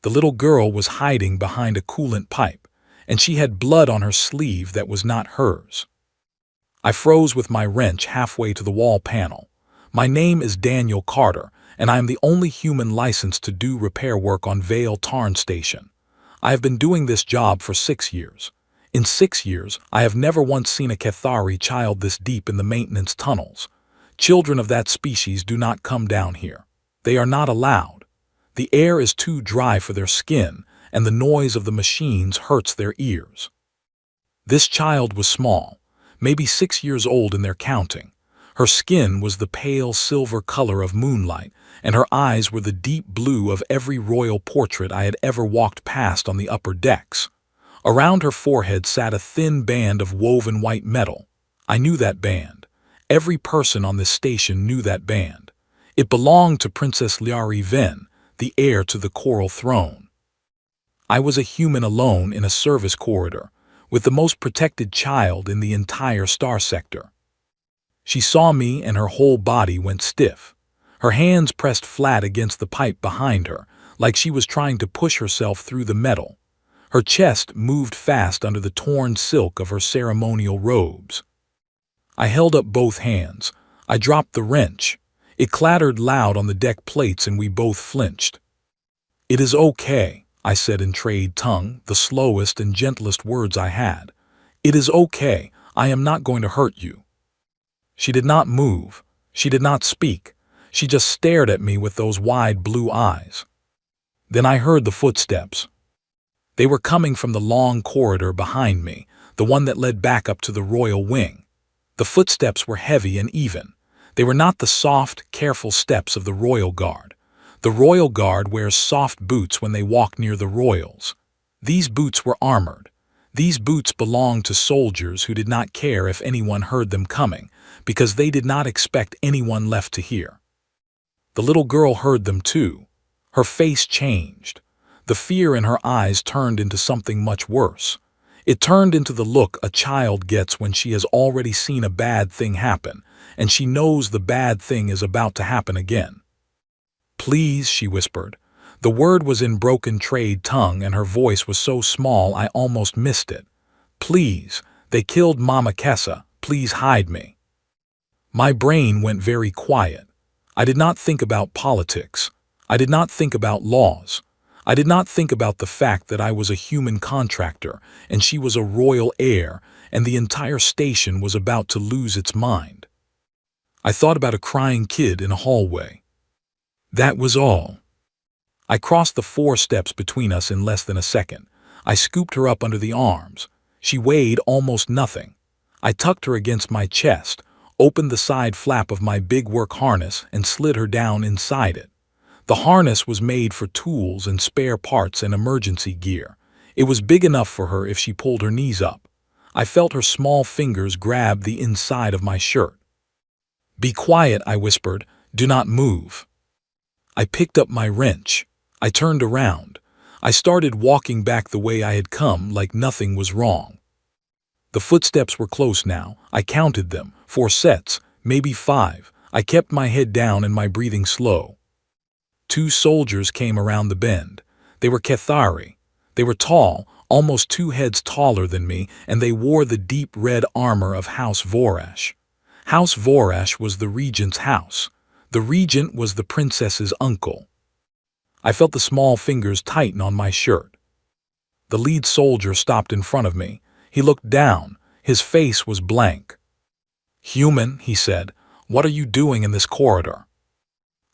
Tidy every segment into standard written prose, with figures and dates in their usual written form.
The little girl was hiding behind a coolant pipe, and she had blood on her sleeve that was not hers. I froze with my wrench halfway to the wall panel. My name is Daniel Carter, and I am the only human licensed to do repair work on Vale Tarn Station. I have been doing this job for 6 years. In 6 years, I have never once seen a Cathari child this deep in the maintenance tunnels. Children of that species do not come down here. They are not allowed. The air is too dry for their skin, and the noise of the machines hurts their ears. This child was small, maybe 6 years old in their counting. Her skin was the pale silver color of moonlight, and her eyes were the deep blue of every royal portrait I had ever walked past on the upper decks. Around her forehead sat a thin band of woven white metal. I knew that band. Every person on this station knew that band. It belonged to Princess Liari Ven, the heir to the coral throne. I was a human alone in a service corridor, with the most protected child in the entire star sector. She saw me and her whole body went stiff. Her hands pressed flat against the pipe behind her, like she was trying to push herself through the metal. Her chest moved fast under the torn silk of her ceremonial robes. I held up both hands. I dropped the wrench. It clattered loud on the deck plates and we both flinched. "It is okay," I said in trade tongue, the slowest and gentlest words I had. "It is okay. I am not going to hurt you." She did not move. She did not speak. She just stared at me with those wide blue eyes. Then I heard the footsteps. They were coming from the long corridor behind me, the one that led back up to the royal wing. The footsteps were heavy and even. They were not the soft, careful steps of the royal guard. The royal guard wears soft boots when they walk near the royals. These boots were armored. These boots belonged to soldiers who did not care if anyone heard them coming, because they did not expect anyone left to hear. The little girl heard them too. Her face changed. The fear in her eyes turned into something much worse. It turned into the look a child gets when she has already seen a bad thing happen, and she knows the bad thing is about to happen again. "Please," she whispered. The word was in broken trade tongue and her voice was so small I almost missed it. "Please, they killed Mama Kessa. Please hide me." My brain went very quiet. I did not think about politics. I did not think about laws. I did not think about the fact that I was a human contractor and she was a royal heir and the entire station was about to lose its mind. I thought about a crying kid in a hallway. That was all. I crossed the 4 steps between us in less than a second. I scooped her up under the arms. She weighed almost nothing. I tucked her against my chest, opened the side flap of my big work harness and slid her down inside it. The harness was made for tools and spare parts and emergency gear. It was big enough for her if she pulled her knees up. I felt her small fingers grab the inside of my shirt. "Be quiet," I whispered. "Do not move." I picked up my wrench. I turned around. I started walking back the way I had come, like nothing was wrong. The footsteps were close now. I counted them. 4 sets, maybe 5. I kept my head down and my breathing slow. 2 soldiers came around the bend. They were Cathari. They were tall, almost 2 heads taller than me, and they wore the deep red armor of House Vorash. House Vorash was the regent's house. The regent was the princess's uncle. I felt the small fingers tighten on my shirt. The lead soldier stopped in front of me. He looked down. His face was blank. "Human," he said, "what are you doing in this corridor?"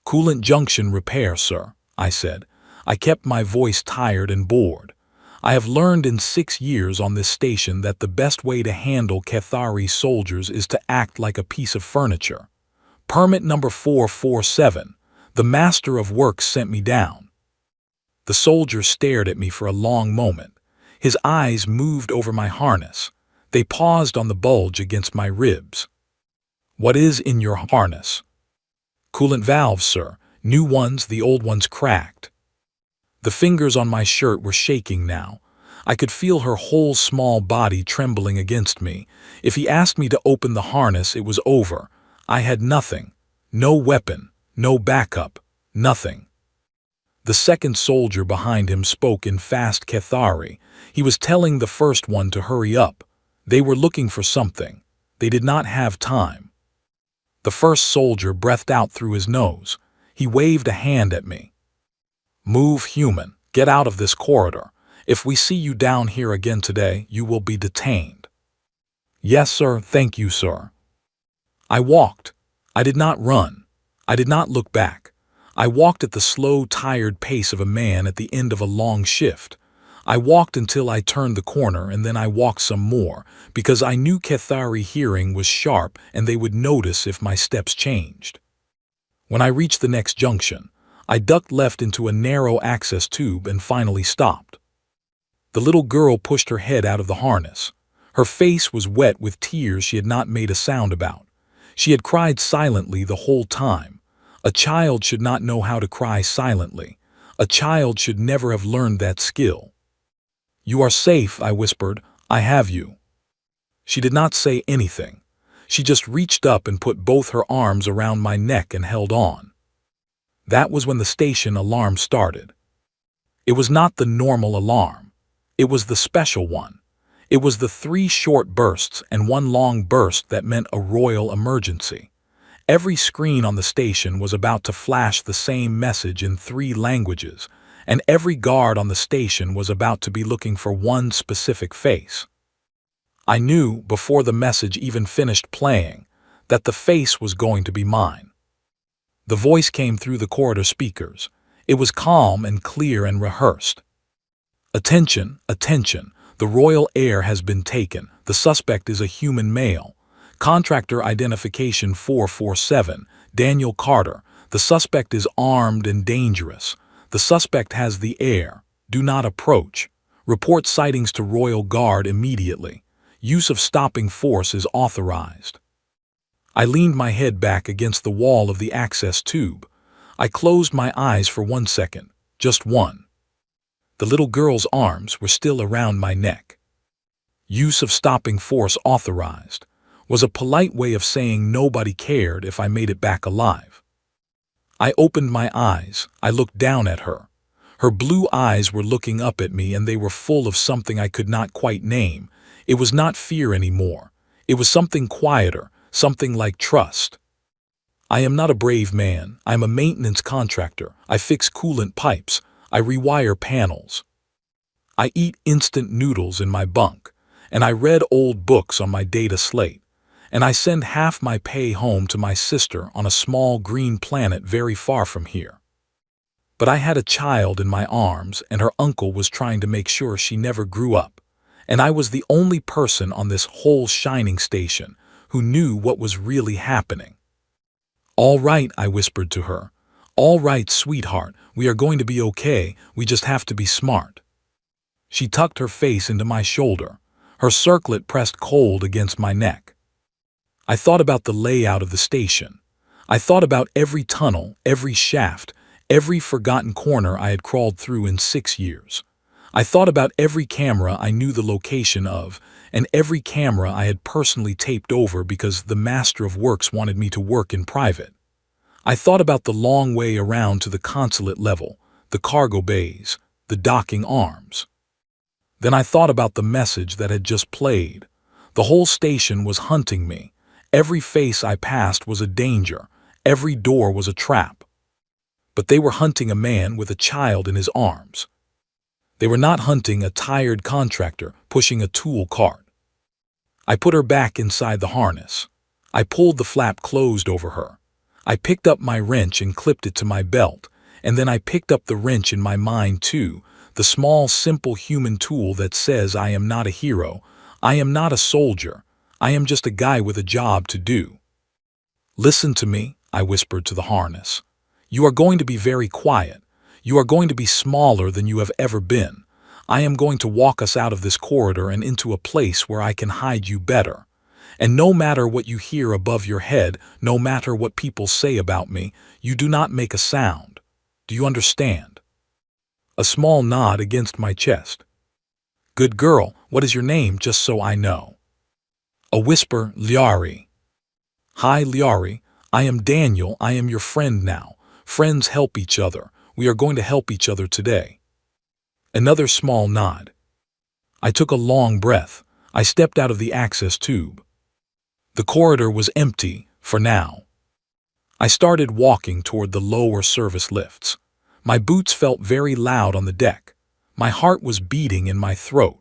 "Coolant junction repair, sir," I said. I kept my voice tired and bored. I have learned in 6 years on this station that the best way to handle Cathari soldiers is to act like a piece of furniture. Permit number 447. The master of works sent me down. The soldier stared at me for a long moment. His eyes moved over my harness. They paused on the bulge against my ribs. "What is in your harness?" "Coolant valves, sir. New ones, the old ones cracked." The fingers on my shirt were shaking now. I could feel her whole small body trembling against me. If he asked me to open the harness, it was over. I had nothing. No weapon, no backup, nothing. The second soldier behind him spoke in fast Cathari. He was telling the first one to hurry up. They were looking for something. They did not have time. The first soldier breathed out through his nose. He waved a hand at me. "Move, human. Get out of this corridor. If we see you down here again today, you will be detained." "Yes, sir. Thank you, sir." I walked. I did not run. I did not look back. I walked at the slow, tired pace of a man at the end of a long shift. I walked until I turned the corner, and then I walked some more, because I knew Cathari hearing was sharp and they would notice if my steps changed. When I reached the next junction, I ducked left into a narrow access tube and finally stopped. The little girl pushed her head out of the harness. Her face was wet with tears she had not made a sound about. She had cried silently the whole time. A child should not know how to cry silently. A child should never have learned that skill. "You are safe," I whispered. "I have you." She did not say anything. She just reached up and put both her arms around my neck and held on. That was when the station alarm started. It was not the normal alarm. It was the special one. It was the 3 short bursts and 1 long burst that meant a royal emergency. Every screen on the station was about to flash the same message in 3 languages, and every guard on the station was about to be looking for one specific face. I knew, before the message even finished playing, that the face was going to be mine. The voice came through the corridor speakers. It was calm and clear and rehearsed. "Attention, attention. The royal heir has been taken. The suspect is a human male. Contractor identification 447, Daniel Carter. The suspect is armed and dangerous. The suspect has the heir. Do not approach. Report sightings to Royal Guard immediately. Use of stopping force is authorized." I leaned my head back against the wall of the access tube. I closed my eyes for 1 second, just one. The little girl's arms were still around my neck. "Use of stopping force authorized" was a polite way of saying nobody cared if I made it back alive. I opened my eyes. I looked down at her. Her blue eyes were looking up at me, and they were full of something I could not quite name. It was not fear anymore. It was something quieter, something like trust. "I am not a brave man. I am a maintenance contractor. I fix coolant pipes. I rewire panels. I eat instant noodles in my bunk, and I read old books on my data slate. And I send half my pay home to my sister on a small green planet very far from here." But I had a child in my arms, and her uncle was trying to make sure she never grew up. And I was the only person on this whole shining station who knew what was really happening. "All right," I whispered to her. "All right, sweetheart, we are going to be okay. We just have to be smart." She tucked her face into my shoulder. Her circlet pressed cold against my neck. I thought about the layout of the station. I thought about every tunnel, every shaft, every forgotten corner I had crawled through in 6 years. I thought about every camera I knew the location of, and every camera I had personally taped over because the master of works wanted me to work in private. I thought about the long way around to the consulate level, the cargo bays, the docking arms. Then I thought about the message that had just played. The whole station was hunting me. Every face I passed was a danger. Every door was a trap. But they were hunting a man with a child in his arms. They were not hunting a tired contractor pushing a tool cart. I put her back inside the harness. I pulled the flap closed over her. I picked up my wrench and clipped it to my belt, and then I picked up the wrench in my mind too, the small, simple human tool that says I am not a hero, I am not a soldier, I am just a guy with a job to do. "Listen to me," I whispered to the harness. "You are going to be very quiet. You are going to be smaller than you have ever been. I am going to walk us out of this corridor and into a place where I can hide you better. And no matter what you hear above your head, no matter what people say about me, you do not make a sound. Do you understand?" A small nod against my chest. "Good girl, what is your name, just so I know?" A whisper, "Liari." "Hi, Liari. I am Daniel. I am your friend now. Friends help each other. We are going to help each other today." Another small nod. I took a long breath. I stepped out of the access tube. The corridor was empty, for now. I started walking toward the lower service lifts. My boots felt very loud on the deck. My heart was beating in my throat.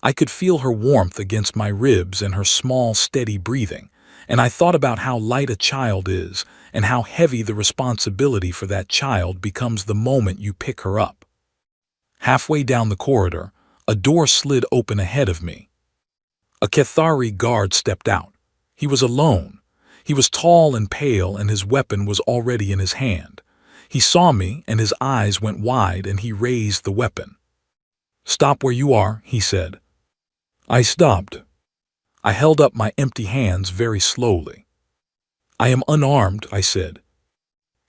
I could feel her warmth against my ribs and her small, steady breathing, and I thought about how light a child is and how heavy the responsibility for that child becomes the moment you pick her up. Halfway down the corridor, a door slid open ahead of me. A Cathari guard stepped out. He was alone. He was tall and pale, and his weapon was already in his hand. He saw me, and his eyes went wide, and he raised the weapon. "Stop where you are," he said. I stopped. I held up my empty hands very slowly. "I am unarmed," I said.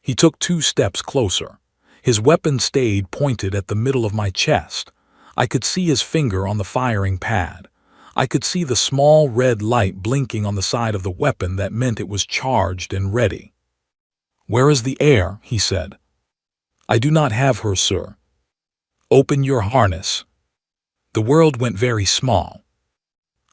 He took 2 steps closer. His weapon stayed pointed at the middle of my chest. I could see his finger on the firing pad. I could see the small red light blinking on the side of the weapon that meant it was charged and ready. "Where is the heir?" he said. "I do not have her, sir." "Open your harness." The world went very small.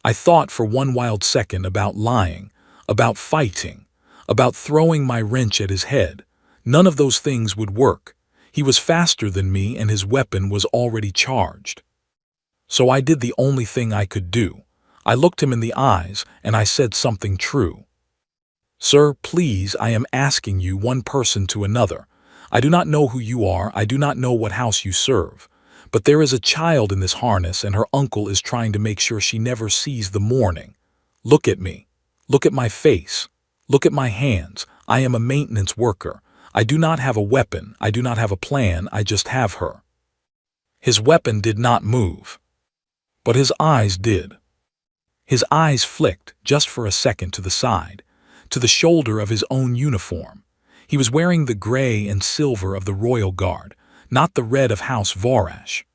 I thought for one wild second about lying, about fighting, about throwing my wrench at his head. None of those things would work. He was faster than me and his weapon was already charged. So I did the only thing I could do. I looked him in the eyes and I said something true. "Sir, please, I am asking you, one person to another. I do not know who you are, I do not know what house you serve. But there is a child in this harness and her uncle is trying to make sure she never sees the morning. Look at me. Look at my face. Look at my hands. I am a maintenance worker. I do not have a weapon. I do not have a plan. I just have her." His weapon did not move. But his eyes did. His eyes flicked, just for a second, to the side, to the shoulder of his own uniform. He was wearing the gray and silver of the Royal Guard, not the red of House Vorash.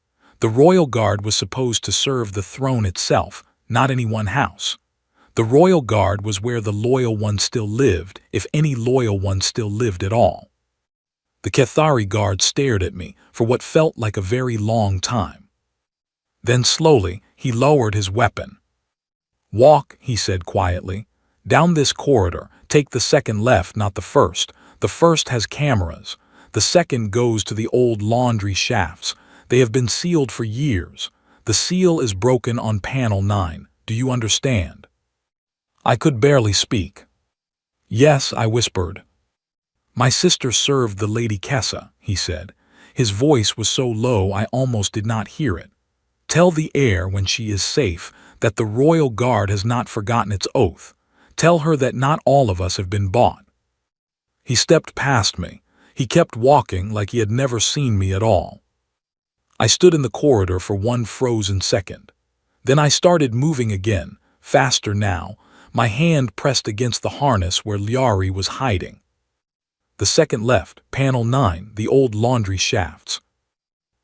The Royal Guard was supposed to serve the throne itself, not any one house. The Royal Guard was where the loyal ones still lived, if any loyal ones still lived at all. The Cathari guard stared at me for what felt like a very long time. Then slowly, he lowered his weapon. "Walk," he said quietly. "Down this corridor, take the second left, not the first. The first has cameras. The second goes to the old laundry shafts. They have been sealed for years. The seal is broken on panel 9. Do you understand?" I could barely speak. "Yes," I whispered. "My sister served the Lady Kessa," he said. His voice was so low I almost did not hear it. "Tell the heir when she is safe that the Royal Guard has not forgotten its oath. Tell her that not all of us have been bought." He stepped past me. He kept walking like he had never seen me at all. I stood in the corridor for one frozen second. Then I started moving again, faster now, my hand pressed against the harness where Liari was hiding. The second left, panel 9, the old laundry shafts.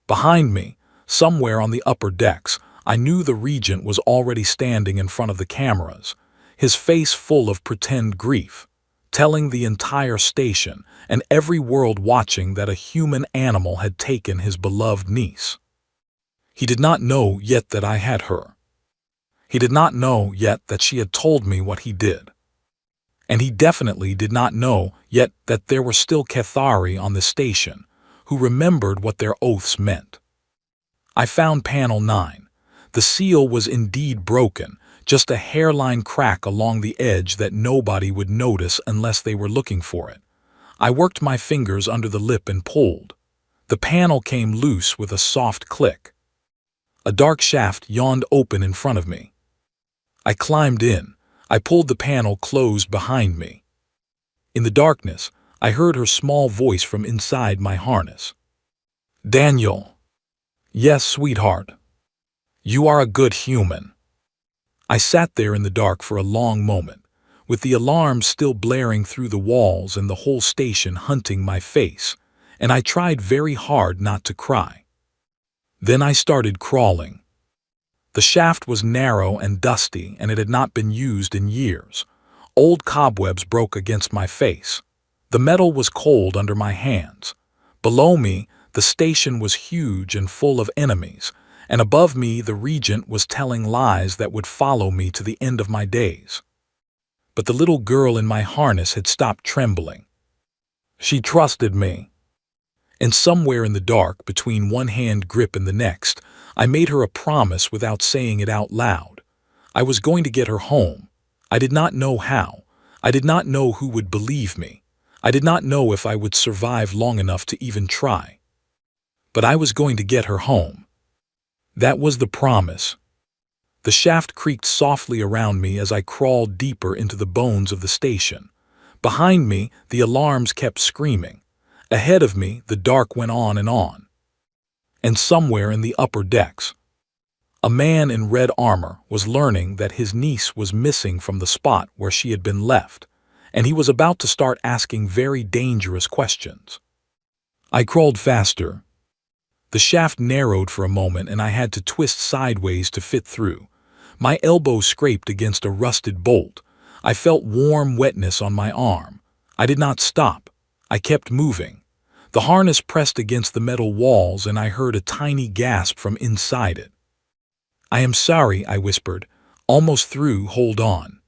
Behind me, somewhere on the upper decks, I knew the regent was already standing in front of the cameras, his face full of pretend grief, telling the entire station and every world watching that a human animal had taken his beloved niece. He did not know yet that I had her. He did not know yet that she had told me what he did. And he definitely did not know yet that there were still Cathari on the station who remembered what their oaths meant. I found panel 9. The seal was indeed broken, just a hairline crack along the edge that nobody would notice unless they were looking for it. I worked my fingers under the lip and pulled. The panel came loose with a soft click. A dark shaft yawned open in front of me. I climbed in. I pulled the panel closed behind me. In the darkness, I heard her small voice from inside my harness. "Daniel." "Yes, sweetheart." "You are a good human." I sat there in the dark for a long moment, with the alarms still blaring through the walls and the whole station hunting my face, and I tried very hard not to cry. Then I started crawling. The shaft was narrow and dusty, and it had not been used in years. Old cobwebs broke against my face. The metal was cold under my hands. Below me, the station was huge and full of enemies, and above me the regent was telling lies that would follow me to the end of my days. But the little girl in my harness had stopped trembling. She trusted me. And somewhere in the dark, between one hand grip and the next, I made her a promise without saying it out loud. I was going to get her home. I did not know how. I did not know who would believe me. I did not know if I would survive long enough to even try. But I was going to get her home. That was the promise. The shaft creaked softly around me as I crawled deeper into the bones of the station. Behind me, the alarms kept screaming. Ahead of me, the dark went on. And somewhere in the upper decks, a man in red armor was learning that his niece was missing from the spot where she had been left, and he was about to start asking very dangerous questions. I crawled faster. The shaft narrowed for a moment and I had to twist sideways to fit through. My elbow scraped against a rusted bolt. I felt warm wetness on my arm. I did not stop. I kept moving. The harness pressed against the metal walls and I heard a tiny gasp from inside it. "I am sorry," I whispered. "Almost through, hold on."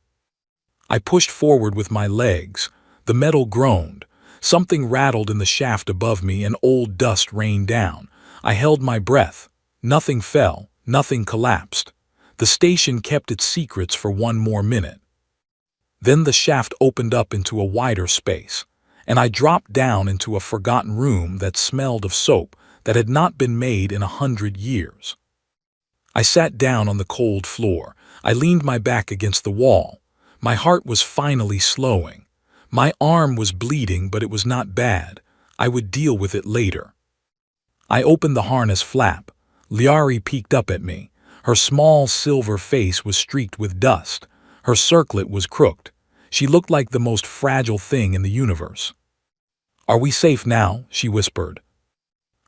I pushed forward with my legs. The metal groaned. Something rattled in the shaft above me and old dust rained down. I held my breath. Nothing fell. Nothing collapsed. The station kept its secrets for one more minute. Then the shaft opened up into a wider space, and I dropped down into a forgotten room that smelled of soap that had not been made in 100 years. I sat down on the cold floor. I leaned my back against the wall. My heart was finally slowing. My arm was bleeding, but it was not bad. I would deal with it later. I opened the harness flap. Liari peeked up at me. Her small silver face was streaked with dust. Her circlet was crooked. She looked like the most fragile thing in the universe. "Are we safe now?" she whispered.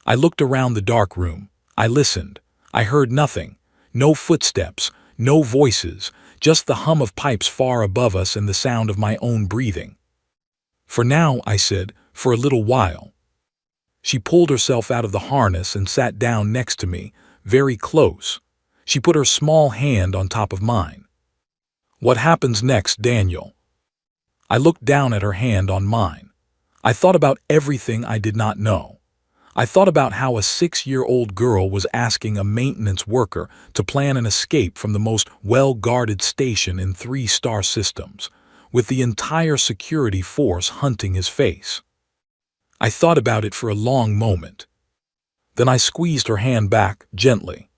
I looked around the dark room. I listened. I heard nothing. No footsteps, no voices, just the hum of pipes far above us and the sound of my own breathing. "For now," I said, "for a little while." She pulled herself out of the harness and sat down next to me, very close. She put her small hand on top of mine. "What happens next, Daniel?" I looked down at her hand on mine. I thought about everything I did not know. I thought about how a 6-year-old girl was asking a maintenance worker to plan an escape from the most well-guarded station in 3-star systems, with the entire security force hunting his face. I thought about it for a long moment. Then I squeezed her hand back, gently.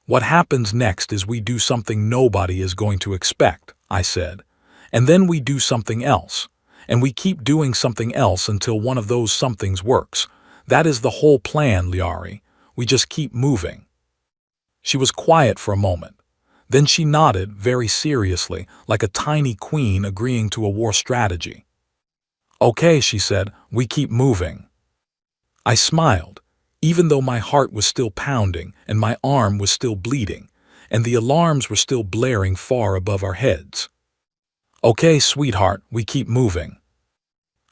"What happens next is we do something nobody is going to expect," I said. "And then we do something else. And we keep doing something else until one of those somethings works. That is the whole plan, Liari. We just keep moving." She was quiet for a moment. Then she nodded very seriously, like a tiny queen agreeing to a war strategy. "Okay," she said, "we keep moving." I smiled, even though my heart was still pounding and my arm was still bleeding, and the alarms were still blaring far above our heads. "Okay, sweetheart, we keep moving."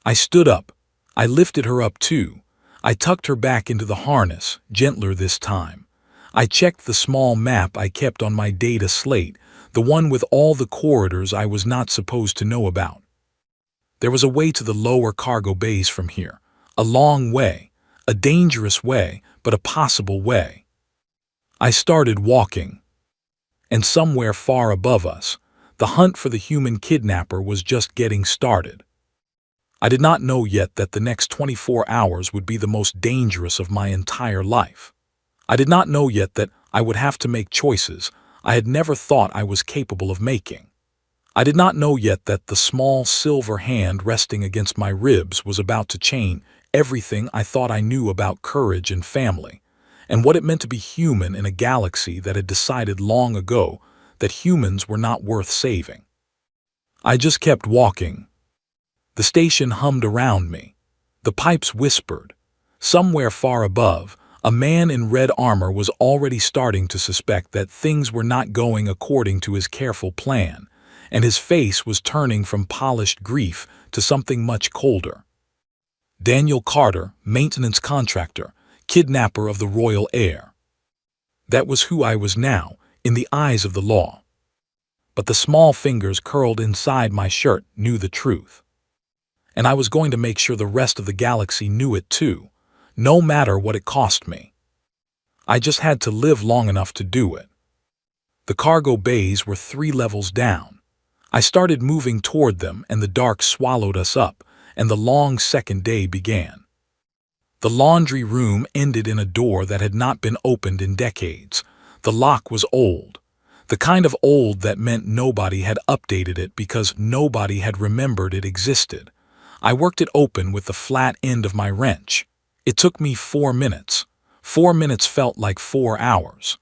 I stood up. I lifted her up too. I tucked her back into the harness, gentler this time. I checked the small map I kept on my data slate, the one with all the corridors I was not supposed to know about. There was a way to the lower cargo bays from here. A long way. A dangerous way, but a possible way. I started walking. And somewhere far above us, the hunt for the human kidnapper was just getting started. I did not know yet that the next 24 hours would be the most dangerous of my entire life. I did not know yet that I would have to make choices I had never thought I was capable of making. I did not know yet that the small silver hand resting against my ribs was about to change everything I thought I knew about courage and family, and what it meant to be human in a galaxy that had decided long ago that humans were not worth saving. I just kept walking. The station hummed around me. The pipes whispered. Somewhere far above, a man in red armor was already starting to suspect that things were not going according to his careful plan, and his face was turning from polished grief to something much colder. Daniel Carter, maintenance contractor, kidnapper of the royal heir. That was who I was now, in the eyes of the law. But the small fingers curled inside my shirt knew the truth. And I was going to make sure the rest of the galaxy knew it too, no matter what it cost me. I just had to live long enough to do it. The cargo bays were 3 levels down. I started moving toward them and the dark swallowed us up, and the long second day began. The laundry room ended in a door that had not been opened in decades. The lock was old. The kind of old that meant nobody had updated it because nobody had remembered it existed. I worked it open with the flat end of my wrench. It took me 4 minutes. 4 minutes felt like 4 hours.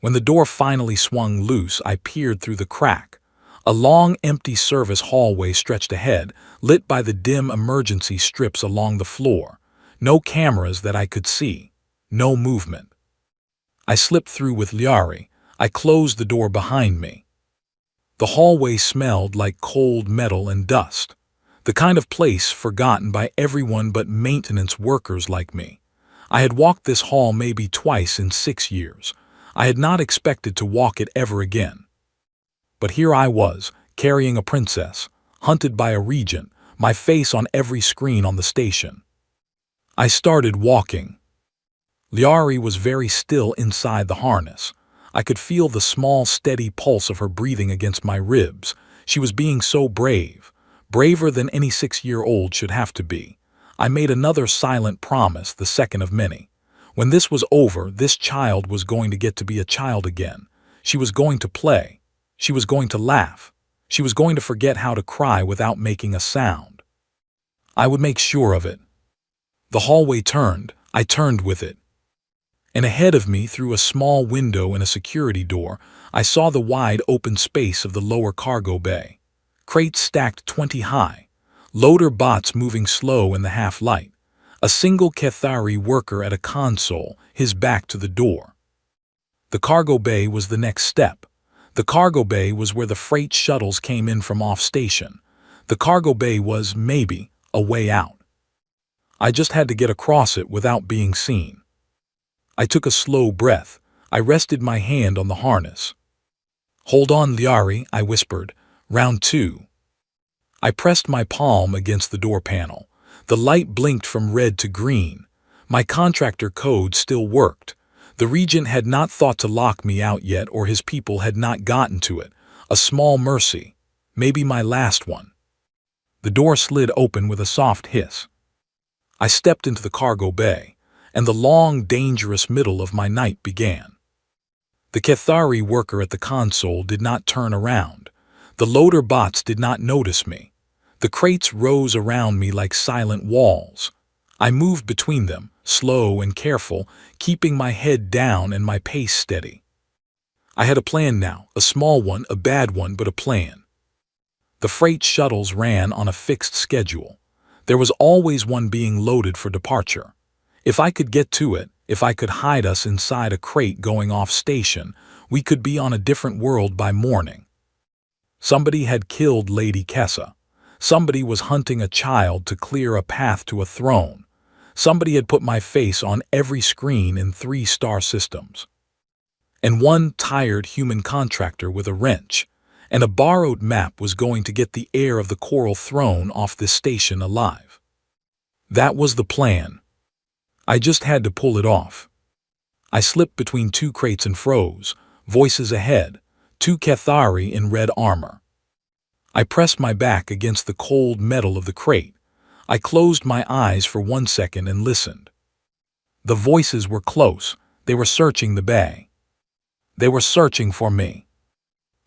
When the door finally swung loose, I peered through the crack. A long, empty service hallway stretched ahead, lit by the dim emergency strips along the floor. No cameras that I could see. No movement. I slipped through with Liari. I closed the door behind me. The hallway smelled like cold metal and dust. The kind of place forgotten by everyone but maintenance workers like me. I had walked this hall maybe twice in 6 years. I had not expected to walk it ever again. But here I was, carrying a princess, hunted by a regent, my face on every screen on the station. I started walking. Liari was very still inside the harness. I could feel the small, steady pulse of her breathing against my ribs. She was being so brave. Braver than any 6-year-old should have to be. I made another silent promise, the second of many. When this was over, this child was going to get to be a child again. She was going to play. She was going to laugh. She was going to forget how to cry without making a sound. I would make sure of it. The hallway turned. I turned with it. And ahead of me, through a small window in a security door, I saw the wide open space of the lower cargo bay. Crates stacked 20 high. Loader bots moving slow in the half-light. A single Kethari worker at a console, his back to the door. The cargo bay was the next step. The cargo bay was where the freight shuttles came in from off-station. The cargo bay was, maybe, a way out. I just had to get across it without being seen. I took a slow breath. I rested my hand on the harness. "Hold on, Liari," I whispered. "Round 2. I pressed my palm against the door panel. The light blinked from red to green. My contractor code still worked. The regent had not thought to lock me out yet, or his people had not gotten to it. A small mercy. Maybe my last one. The door slid open with a soft hiss. I stepped into the cargo bay, and the long, dangerous middle of my night began. The Kethari worker at the console did not turn around. The loader bots did not notice me. The crates rose around me like silent walls. I moved between them, slow and careful, keeping my head down and my pace steady. I had a plan now, a small one, a bad one, but a plan. The freight shuttles ran on a fixed schedule. There was always one being loaded for departure. If I could get to it, if I could hide us inside a crate going off station, we could be on a different world by morning. Somebody had killed Lady Kessa. Somebody was hunting a child to clear a path to a throne. Somebody had put my face on every screen in 3 star systems. And one tired human contractor with a wrench and a borrowed map was going to get the heir of the Coral Throne off this station alive. That was the plan. I just had to pull it off. I slipped between 2 crates and froze, voices ahead, 2 Kethari in red armor. I pressed my back against the cold metal of the crate. I closed my eyes for 1 second and listened. The voices were close. They were searching the bay. They were searching for me.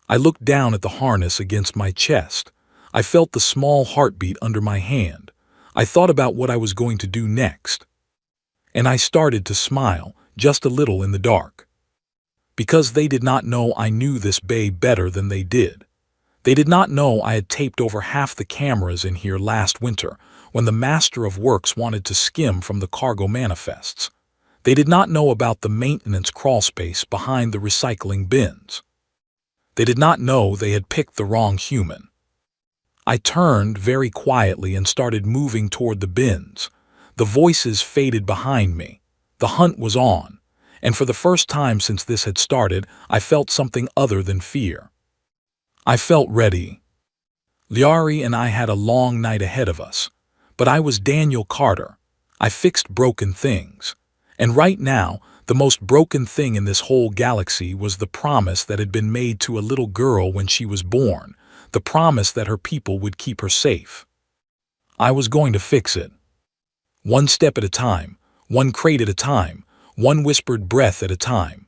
I looked down at the harness against my chest. I felt the small heartbeat under my hand. I thought about what I was going to do next. And I started to smile, just a little in the dark. Because they did not know I knew this bay better than they did. They did not know I had taped over half the cameras in here last winter when the Master of Works wanted to skim from the cargo manifests. They did not know about the maintenance crawlspace behind the recycling bins. They did not know they had picked the wrong human. I turned very quietly and started moving toward the bins. The voices faded behind me. The hunt was on, and for the first time since this had started, I felt something other than fear. I felt ready. Liari and I had a long night ahead of us, but I was Daniel Carter. I fixed broken things. And right now, the most broken thing in this whole galaxy was the promise that had been made to a little girl when she was born, the promise that her people would keep her safe. I was going to fix it. One step at a time, one crate at a time, one whispered breath at a time.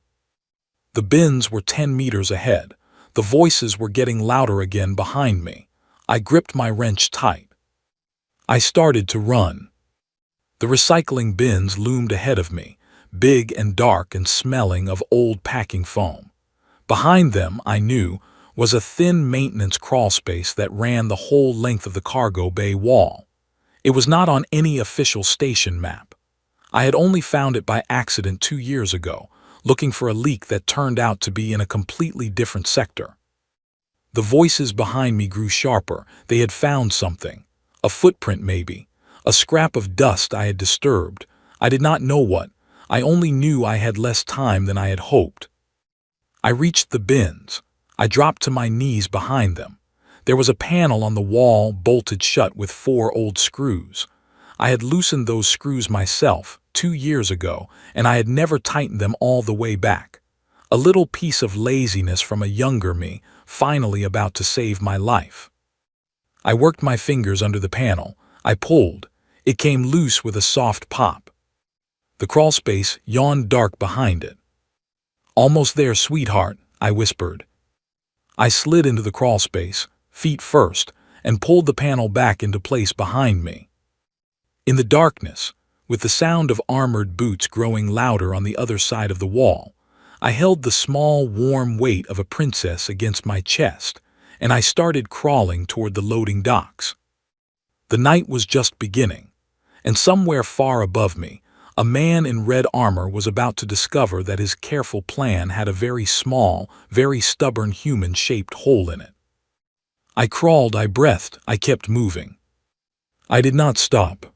The bins were 10 meters ahead. The voices were getting louder again behind me. I gripped my wrench tight. I started to run. The recycling bins loomed ahead of me, big and dark and smelling of old packing foam. Behind them, I knew, was a thin maintenance crawlspace that ran the whole length of the cargo bay wall. It was not on any official station map. I had only found it by accident 2 years ago, looking for a leak that turned out to be in a completely different sector. The voices behind me grew sharper. They had found something. A footprint maybe. A scrap of dust I had disturbed. I did not know what. I only knew I had less time than I had hoped. I reached the bins. I dropped to my knees behind them. There was a panel on the wall bolted shut with 4 old screws. I had loosened those screws myself 2 years ago, and I had never tightened them all the way back. A little piece of laziness from a younger me, finally about to save my life. I worked my fingers under the panel. I pulled. It came loose with a soft pop. The crawlspace yawned dark behind it. "Almost there, sweetheart," I whispered. I slid into the crawlspace, feet first, and pulled the panel back into place behind me. In the darkness, with the sound of armored boots growing louder on the other side of the wall, I held the small, warm weight of a princess against my chest, and I started crawling toward the loading docks. The night was just beginning, and somewhere far above me, a man in red armor was about to discover that his careful plan had a very small, very stubborn human-shaped hole in it. I crawled, I breathed, I kept moving. I did not stop.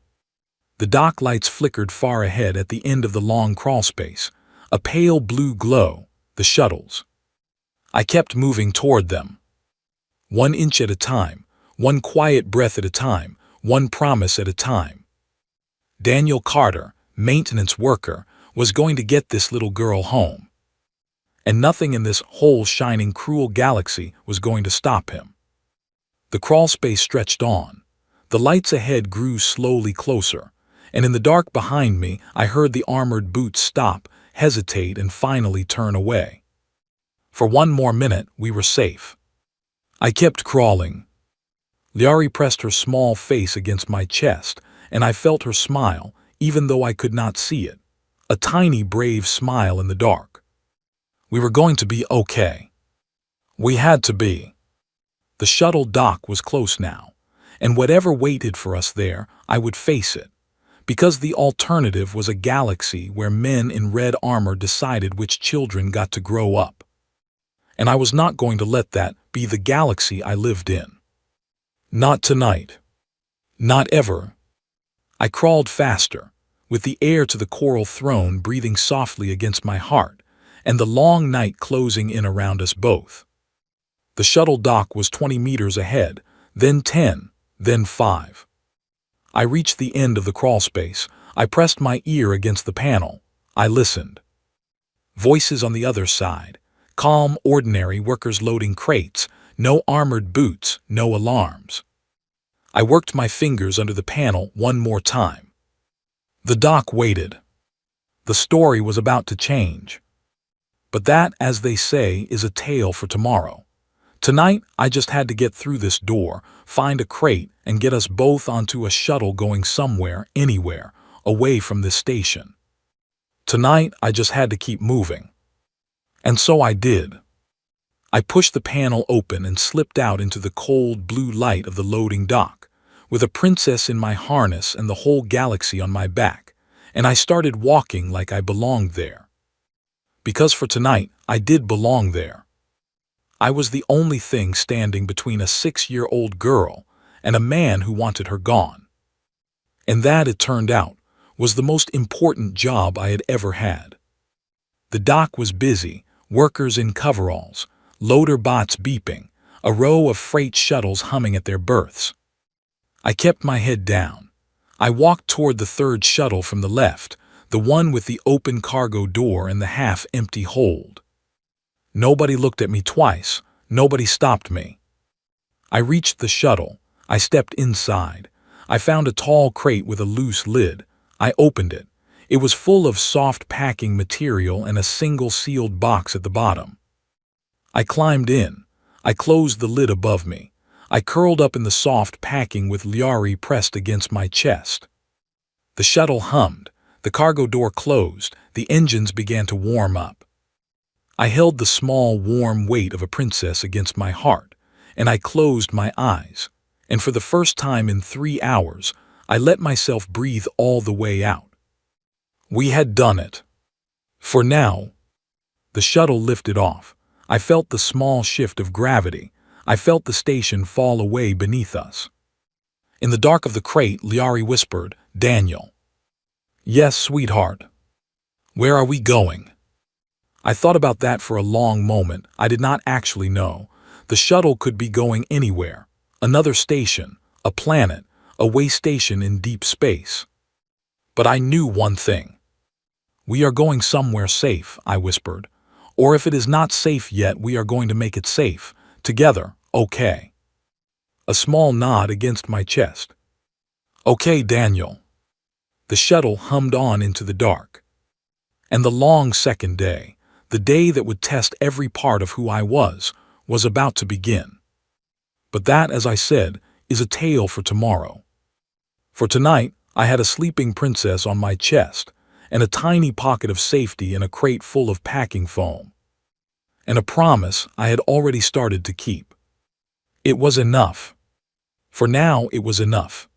The dock lights flickered far ahead at the end of the long crawlspace, a pale blue glow, the shuttles. I kept moving toward them. 1 inch at a time, one quiet breath at a time, one promise at a time. Daniel Carter, maintenance worker, was going to get this little girl home. And nothing in this whole shining, cruel galaxy was going to stop him. The crawlspace stretched on. The lights ahead grew slowly closer, and in the dark behind me I heard the armored boots stop, hesitate, and finally turn away. For 1 more minute we were safe. I kept crawling. Liari pressed her small face against my chest, and I felt her smile, even though I could not see it. A tiny, brave smile in the dark. We were going to be okay. We had to be. The shuttle dock was close now, and whatever waited for us there, I would face it, because the alternative was a galaxy where men in red armor decided which children got to grow up. And I was not going to let that be the galaxy I lived in. Not tonight. Not ever. I crawled faster, with the air to the coral throne breathing softly against my heart, and the long night closing in around us both. The shuttle dock was 20 meters ahead, then 10, then 5. I reached the end of the crawlspace. I pressed my ear against the panel. I listened. Voices on the other side. Calm, ordinary workers loading crates. No armored boots, no alarms. I worked my fingers under the panel 1 more time. The dock waited. The story was about to change. But that, as they say, is a tale for tomorrow. Tonight, I just had to get through this door, find a crate, and get us both onto a shuttle going somewhere, anywhere, away from this station. Tonight, I just had to keep moving. And so I did. I pushed the panel open and slipped out into the cold blue light of the loading dock, with a princess in my harness and the whole galaxy on my back, and I started walking like I belonged there. Because for tonight, I did belong there. I was the only thing standing between a 6-year-old girl, and a man who wanted her gone. And that, it turned out, was the most important job I had ever had. The dock was busy, workers in coveralls, loader bots beeping, a row of freight shuttles humming at their berths. I kept my head down. I walked toward the third shuttle from the left, the one with the open cargo door and the half-empty hold. Nobody looked at me twice. Nobody stopped me. I reached the shuttle. I stepped inside. I found a tall crate with a loose lid. I opened it. It was full of soft packing material and a single sealed box at the bottom. I climbed in. I closed the lid above me. I curled up in the soft packing with Liari pressed against my chest. The shuttle hummed. The cargo door closed. The engines began to warm up. I held the small, warm weight of a princess against my heart, and I closed my eyes. And for the first time in 3 hours, I let myself breathe all the way out. We had done it. For now. The shuttle lifted off. I felt the small shift of gravity. I felt the station fall away beneath us. In the dark of the crate, Liari whispered, "Daniel." "Yes, sweetheart." "Where are we going?" I thought about that for a long moment. I did not actually know. The shuttle could be going anywhere. Another station, a planet, a way station in deep space. But I knew one thing. "We are going somewhere safe," I whispered. "Or if it is not safe yet, we are going to make it safe. Together, okay?" A small nod against my chest. "Okay, Daniel." The shuttle hummed on into the dark. And the long second day, the day that would test every part of who I was about to begin. But that, as I said, is a tale for tomorrow. For tonight, I had a sleeping princess on my chest, and a tiny pocket of safety in a crate full of packing foam. And a promise I had already started to keep. It was enough. For now, it was enough.